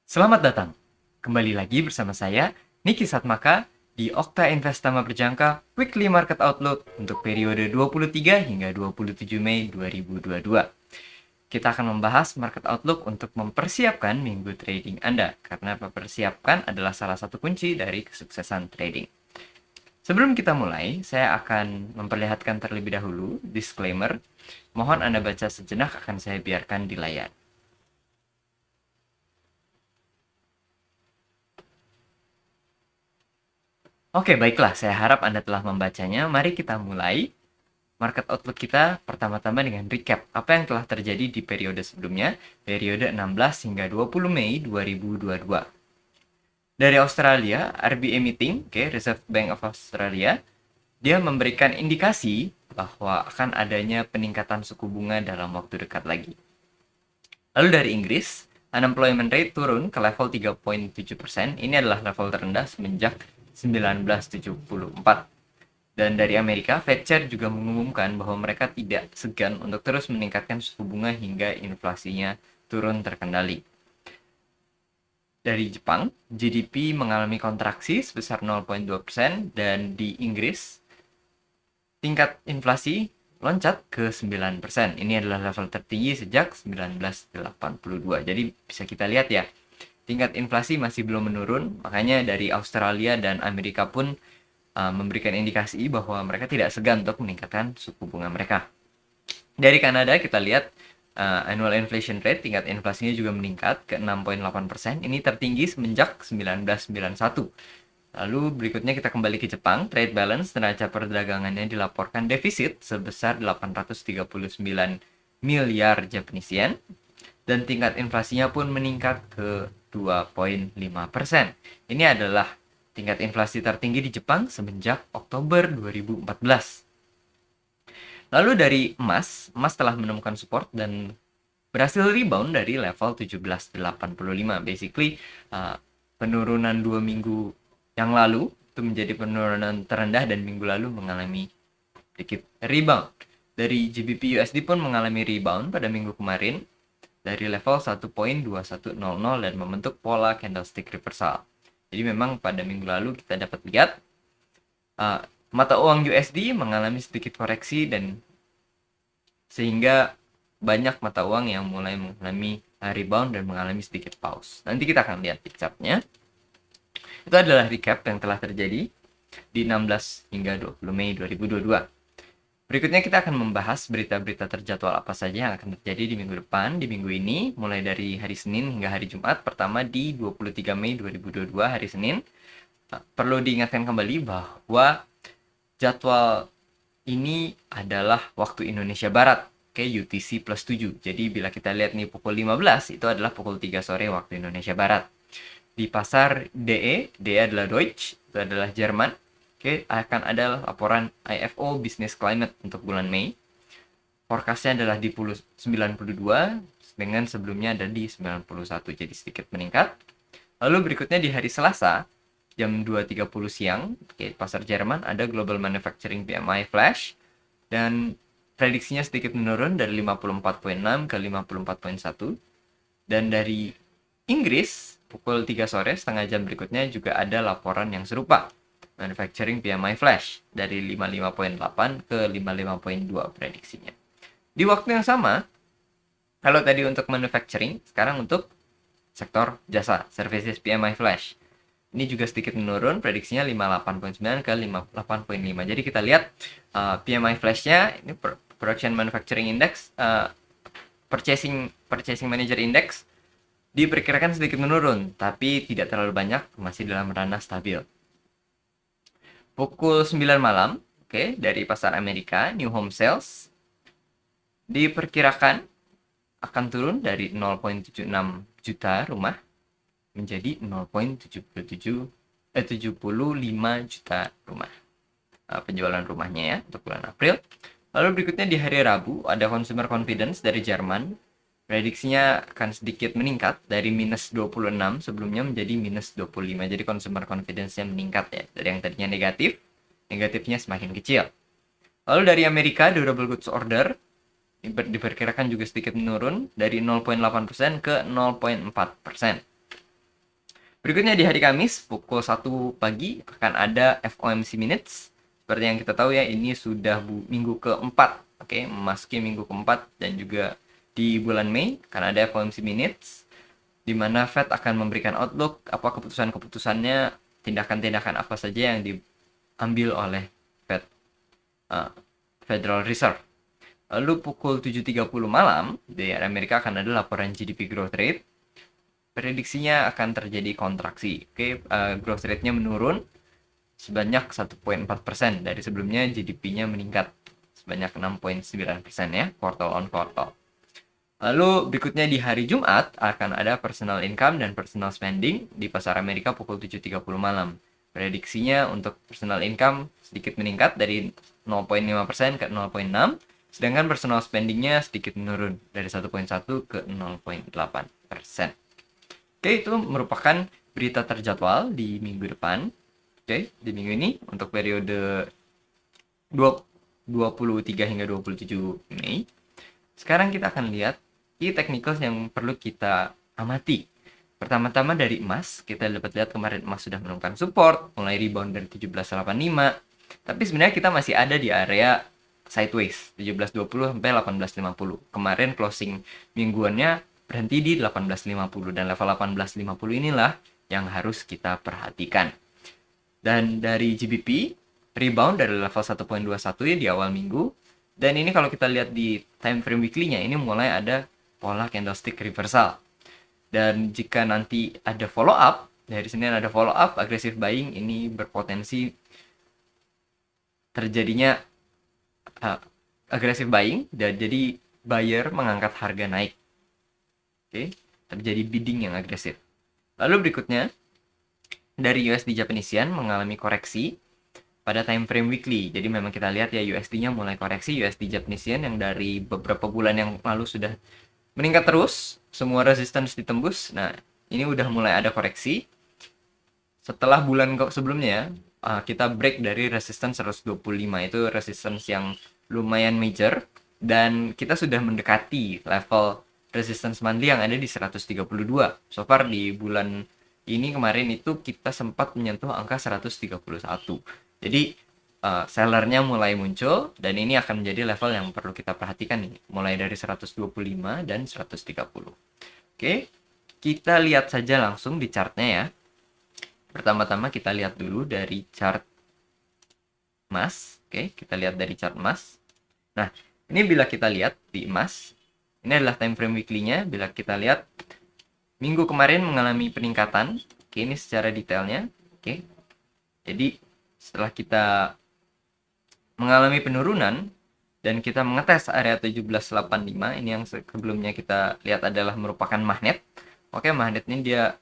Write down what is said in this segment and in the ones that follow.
Selamat datang. Kembali lagi bersama saya, Niki Satmaka, di Okta Investama Berjangka Weekly Market Outlook untuk periode 23 hingga 27 Mei 2022. Kita akan membahas market outlook untuk mempersiapkan minggu trading Anda, karena mempersiapkan adalah salah satu kunci dari kesuksesan trading. Sebelum kita mulai, saya akan memperlihatkan terlebih dahulu disclaimer. Mohon Anda baca sejenak, akan saya biarkan di layar. Oke, baiklah. Saya harap Anda telah membacanya. Mari kita mulai market outlook kita pertama-tama dengan recap apa yang telah terjadi di periode sebelumnya, periode 16 hingga 20 Mei 2022. Dari Australia, RBA meeting, Reserve Bank of Australia, dia memberikan indikasi bahwa akan adanya peningkatan suku bunga dalam waktu dekat lagi. Lalu dari Inggris, unemployment rate turun ke level 3,7%. Ini adalah level terendah semenjak 1974. Dan dari Amerika, Fed Chair juga mengumumkan bahwa mereka tidak segan untuk terus meningkatkan suku bunga hingga inflasinya turun terkendali. Dari Jepang, GDP mengalami kontraksi sebesar 0,2%, dan di Inggris, tingkat inflasi loncat ke 9%. Ini adalah level tertinggi sejak 1982. Jadi bisa kita lihat ya, tingkat inflasi masih belum menurun, makanya dari Australia dan Amerika pun memberikan indikasi bahwa mereka tidak segan untuk meningkatkan suku bunga mereka. Dari Kanada kita lihat annual inflation rate, tingkat inflasinya juga meningkat ke 6,8%. Ini tertinggi semenjak 1991. Lalu berikutnya kita kembali ke Jepang. Trade balance, neraca perdagangannya dilaporkan defisit sebesar 839 miliar Japanese yen. Dan tingkat inflasinya pun meningkat ke 2,5%. Ini adalah tingkat inflasi tertinggi di Jepang semenjak Oktober 2014. Lalu dari emas telah menemukan support dan berhasil rebound dari level 1785. Basically, penurunan 2 minggu yang lalu itu menjadi penurunan terendah, dan minggu lalu mengalami sedikit rebound. Dari GBP USD pun mengalami rebound pada minggu kemarin dari level 1.2100 dan membentuk pola candlestick reversal. Jadi memang pada minggu lalu kita dapat lihat mata uang USD mengalami sedikit koreksi, dan sehingga banyak mata uang yang mulai mengalami rebound dan mengalami sedikit pause. Nanti kita akan lihat di chartnya. Itu adalah recap yang telah terjadi di 16 hingga 20 Mei 2022. Berikutnya kita akan membahas berita-berita terjadwal apa saja yang akan terjadi di minggu depan, di minggu ini, mulai dari hari Senin hingga hari Jumat. Pertama di 23 Mei 2022, hari Senin. Perlu diingatkan kembali bahwa jadwal ini adalah waktu Indonesia Barat, UTC plus 7. Jadi bila kita lihat nih pukul 15, itu adalah pukul 3 sore waktu Indonesia Barat. Di pasar DE adalah Deutsche, itu adalah Jerman. Akan ada laporan IFO Business Climate untuk bulan Mei. Forecastnya adalah di 92, dengan sebelumnya ada di 91, jadi sedikit meningkat. Lalu berikutnya di hari Selasa, jam 2.30 siang, pasar Jerman ada Global Manufacturing PMI Flash, dan prediksinya sedikit menurun dari 54,6 ke 54,1. Dan dari Inggris, pukul 3 sore, setengah jam berikutnya juga ada laporan yang serupa. Manufacturing PMI Flash dari 55,8 ke 55,2 prediksinya. Di waktu yang sama, kalau tadi untuk manufacturing, sekarang untuk sektor jasa, services PMI Flash. Ini juga sedikit menurun, prediksinya 58,9 ke 58,5. Jadi kita lihat PMI Flash-nya, ini Production Manufacturing Index, Purchasing Manager Index, diperkirakan sedikit menurun, tapi tidak terlalu banyak, masih dalam ranah stabil. Pukul 9 malam, dari pasar Amerika, New Home Sales diperkirakan akan turun dari 0,76 juta rumah menjadi 0,75 juta rumah. Penjualan rumahnya ya untuk bulan April. Lalu berikutnya di hari Rabu ada Consumer Confidence dari Jerman. Prediksinya akan sedikit meningkat dari minus 26 sebelumnya menjadi minus 25. Jadi consumer confidence-nya meningkat ya. Dari yang tadinya negatif, negatifnya semakin kecil. Lalu dari Amerika, durable goods order diperkirakan juga sedikit menurun dari 0,8% ke 0,4%. Berikutnya di hari Kamis pukul 1 pagi akan ada FOMC Minutes. Seperti yang kita tahu ya, ini sudah minggu keempat, oke, memasuki minggu keempat, dan juga di bulan Mei akan ada FOMC Minutes, di mana Fed akan memberikan outlook apa keputusan-keputusannya, tindakan-tindakan apa saja yang diambil oleh Fed, Federal Reserve. Lalu pukul 7.30 malam di Amerika akan ada laporan GDP growth rate. Prediksinya akan terjadi kontraksi. Oke, growth rate-nya menurun sebanyak 1,4%. Dari sebelumnya GDP-nya meningkat sebanyak 6,9% ya, quarter on quarter. Lalu berikutnya di hari Jumat akan ada personal income dan personal spending di pasar Amerika pukul 7.30 malam. Prediksinya untuk personal income sedikit meningkat dari 0,5% ke 0,6%, sedangkan personal spendingnya sedikit menurun dari 1,1 ke 0,8%. Oke, itu merupakan berita terjadwal di minggu depan. Oke, di minggu ini untuk periode 23 hingga 27 Mei. Sekarang kita akan lihat key technicals yang perlu kita amati. Pertama-tama dari emas, kita dapat lihat kemarin emas sudah menemukan support, mulai rebound dari 1785. Tapi sebenarnya kita masih ada di area sideways, 1720 sampai 1850. Kemarin closing mingguannya berhenti di 1850, dan level 1850 inilah yang harus kita perhatikan. Dan dari GBP, rebound dari level 1.21 ya di awal minggu. Dan ini kalau kita lihat di time frame weekly-nya, ini mulai ada pola candlestick reversal. Dan jika nanti ada follow up, dari sini ada follow up, aggressive buying ini berpotensi terjadinya aggressive buying, dan jadi buyer mengangkat harga naik. Oke, terjadi bidding yang agresif. Lalu berikutnya, dari USD Japanese Yen mengalami koreksi pada time frame weekly. Jadi memang kita lihat ya, USD-nya mulai koreksi. USD Japanese Yen yang dari beberapa bulan yang lalu sudah meningkat terus, semua resistance ditembus. Nah, ini udah mulai ada koreksi. Setelah bulan sebelumnya, kita break dari resistance 125, itu resistance yang lumayan major, dan kita sudah mendekati level resistance monthly yang ada di 132. So far di bulan ini kemarin itu kita sempat menyentuh angka 131. Jadi sellernya mulai muncul, dan ini akan menjadi level yang perlu kita perhatikan nih, mulai dari 125 dan 130. Oke, kita lihat saja langsung di chartnya ya. Pertama-tama kita lihat dulu dari chart emas. Oke, kita lihat dari chart emas. Nah, ini bila kita lihat di emas, ini adalah time frame weekly-nya. Bila kita lihat minggu kemarin mengalami peningkatan. Oke, ini secara detailnya. Oke, jadi setelah kita mengalami penurunan dan kita mengetes area 1785, ini yang sebelumnya kita lihat adalah merupakan magnet. Oke, magnet ini dia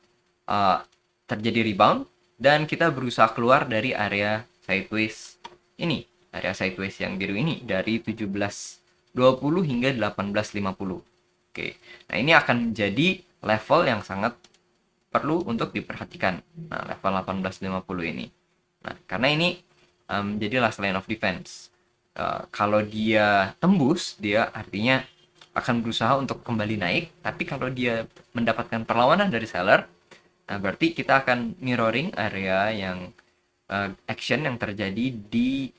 terjadi rebound, dan kita berusaha keluar dari area sideways ini, area sideways yang biru ini, dari 1720 hingga 1850. Oke, nah ini akan menjadi level yang sangat perlu untuk diperhatikan. Nah, level 1850 ini. Nah, karena ini jadi last line of defense. Kalau dia tembus, dia artinya akan berusaha untuk kembali naik. Tapi kalau dia mendapatkan perlawanan dari seller, nah berarti kita akan mirroring area yang action yang terjadi di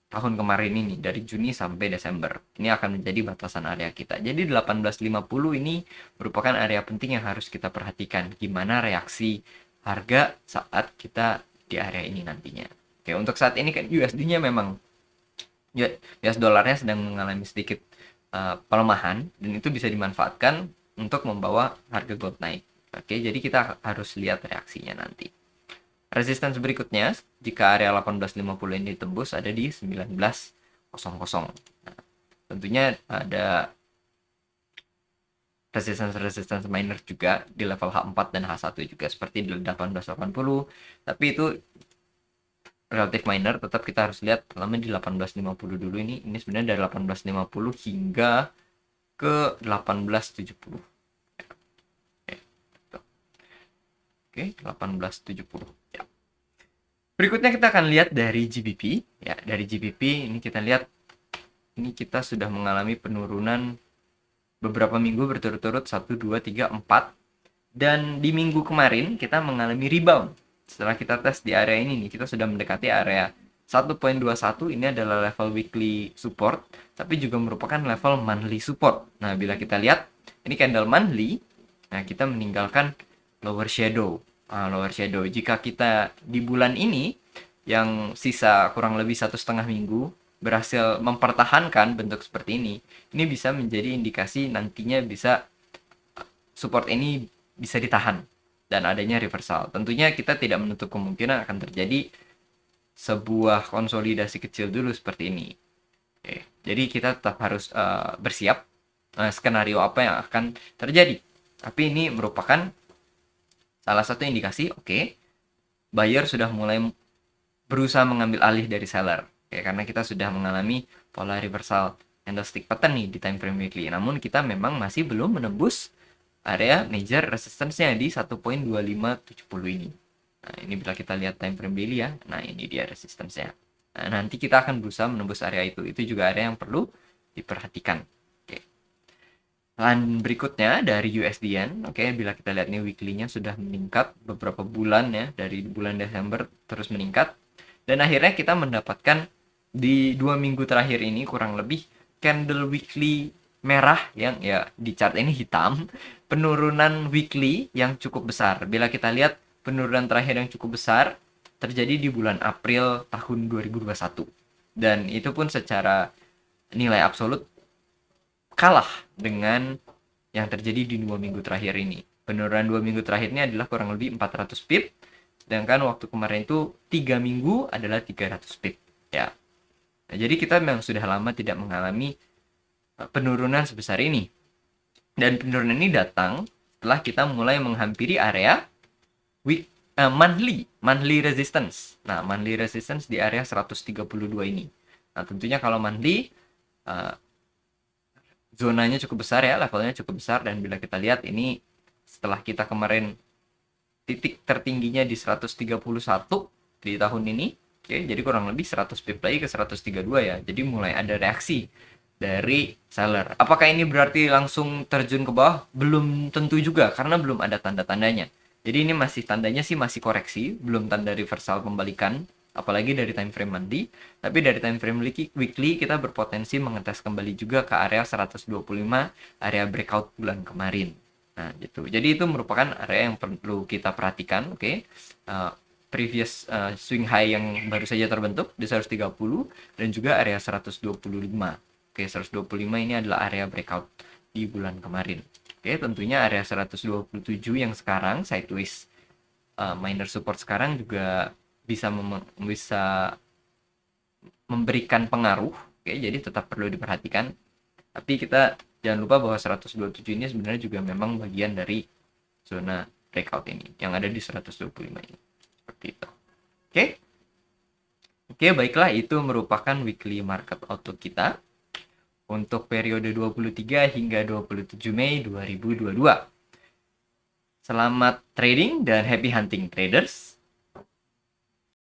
tahun kemarin ini, dari Juni sampai Desember. Ini akan menjadi batasan area kita. Jadi 1850 ini merupakan area penting yang harus kita perhatikan. Gimana reaksi harga saat kita di area ini nantinya. Oke, untuk saat ini kan USD-nya memang, US dolarnya sedang mengalami sedikit pelemahan, dan itu bisa dimanfaatkan untuk membawa harga gold naik. Oke, jadi kita harus lihat reaksinya nanti. Resistance berikutnya, jika area 1850 ini ditembus, ada di 1900. Nah, tentunya ada resistance minor juga di level H4 dan H1 juga, seperti di 1880. Tapi itu relatif minor, tetap kita harus lihat pertama di 1850 dulu. Ini sebenarnya dari 1850 hingga ke 1870. Oke, 1870 ya. Berikutnya kita akan lihat dari GBP ya. Dari GBP ini kita lihat, ini kita sudah mengalami penurunan beberapa minggu berturut-turut, 1, 2, 3, 4. Dan di minggu kemarin kita mengalami rebound. Setelah kita tes di area ini nih, kita sudah mendekati area 1.21. Ini adalah level weekly support, tapi juga merupakan level monthly support. Nah, bila kita lihat, ini candle monthly, nah kita meninggalkan lower shadow. Lower shadow. Jika kita di bulan ini, yang sisa kurang lebih 1,5 minggu, berhasil mempertahankan bentuk seperti ini bisa menjadi indikasi nantinya bisa support ini bisa ditahan dan adanya reversal. Tentunya kita tidak menutup kemungkinan akan terjadi sebuah konsolidasi kecil dulu seperti ini. Oke, jadi kita tetap harus bersiap skenario apa yang akan terjadi. Tapi ini merupakan salah satu indikasi, buyer sudah mulai berusaha mengambil alih dari seller. Karena kita sudah mengalami pola reversal candlestick pattern nih di time frame weekly. Namun kita memang masih belum menembus area major resistance-nya di 1.2570 ini. Nah, ini bila kita lihat time frame daily ya. Nah, ini dia resistance-nya. Nah, nanti kita akan berusaha menembus area itu. Itu juga area yang perlu diperhatikan. Lain berikutnya dari USD-Yen, bila kita lihat nih weekly-nya sudah meningkat beberapa bulan ya, dari bulan Desember terus meningkat. Dan akhirnya kita mendapatkan di 2 minggu terakhir ini kurang lebih candle weekly merah yang ya di chart ini hitam, penurunan weekly yang cukup besar. Bila kita lihat penurunan terakhir yang cukup besar terjadi di bulan April tahun 2021. Dan itu pun secara nilai absolut kalah dengan yang terjadi di 2 minggu terakhir ini. Penurunan 2 minggu terakhir ini adalah kurang lebih 400 pip, sedangkan waktu kemarin itu 3 minggu adalah 300 pip. Ya. Nah, jadi kita memang sudah lama tidak mengalami penurunan sebesar ini. Dan penurunan ini datang setelah kita mulai menghampiri area monthly resistance. Nah, monthly resistance di area 132 ini. Nah, tentunya kalau monthly zonanya cukup besar ya, levelnya cukup besar, dan bila kita lihat ini setelah kita kemarin titik tertingginya di 131 di tahun ini, jadi kurang lebih 100 pip lagi ke 132 ya. Jadi mulai ada reaksi dari seller. Apakah ini berarti langsung terjun ke bawah? Belum tentu juga, karena belum ada tanda-tandanya. Jadi ini masih tandanya sih masih koreksi, belum tanda reversal pembalikan, apalagi dari time frame monthly. Tapi dari time frame weekly kita berpotensi mengetes kembali juga ke area 125, area breakout bulan kemarin. Nah, gitu. Jadi itu merupakan area yang perlu kita perhatikan, previous swing high yang baru saja terbentuk di 130 dan juga area 125. 125 ini adalah area breakout di bulan kemarin. Tentunya area 127 yang sekarang sideways minor support sekarang juga bisa memberikan pengaruh. Jadi tetap perlu diperhatikan. Tapi kita jangan lupa bahwa 127 ini sebenarnya juga memang bagian dari zona breakout ini yang ada di 125 ini. Seperti itu. Oke, baiklah, itu merupakan weekly market outlook kita untuk periode 23 hingga 27 Mei 2022. Selamat trading dan happy hunting traders.